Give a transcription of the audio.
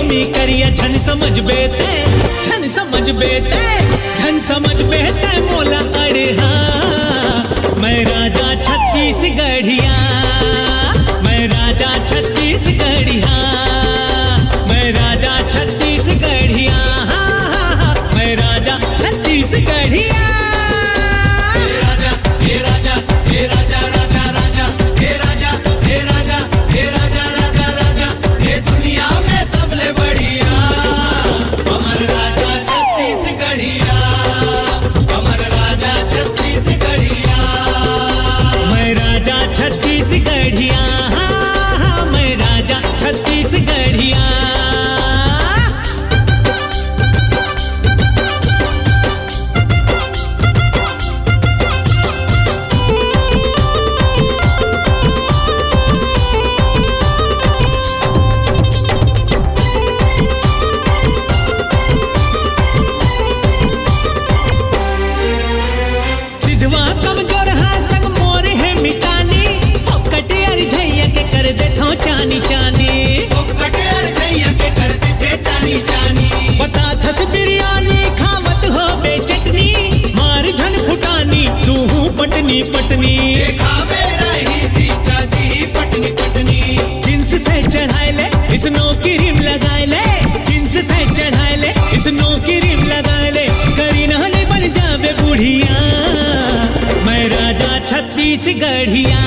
मी करिया झन समझ बेते झन समझ बेते झन समझ बेते मोला अड़े हाँ मैं राजा छत्तीसगढ़िया मैं राजा छत्तीसगढ़िया मैं राजा छत्तीसगढ़िया मैं राजा छत्तीसगढ़िया हे राजा हे राजा राजा राजा हे राजा हे राजा हे राजा राजा राजा हे दुनिया में सबले बढ़िया अमर राजा छत्तीसगढ़िया अमर राजा छत्तीसगढ़िया मैं राजा छत्तीसगढ़िया मैं राजा छत्तीसगढ़िया चानी चानी कटियार जइया के कर देते चानी चानी बता थस बिरयानी खावत हो बे चटनी मार झन फुटानी तू पटनी पटनी खावे रही सीता दी पटनी पटनी जिन्स से चढ़ाए ले इस नो की रिम लगाए ले जिन्स से चढ़ाए ले इस नो की रिम लगाए ले करी नहले बन जावे बुढ़िया मैं राजा छत्तीसगढ़िया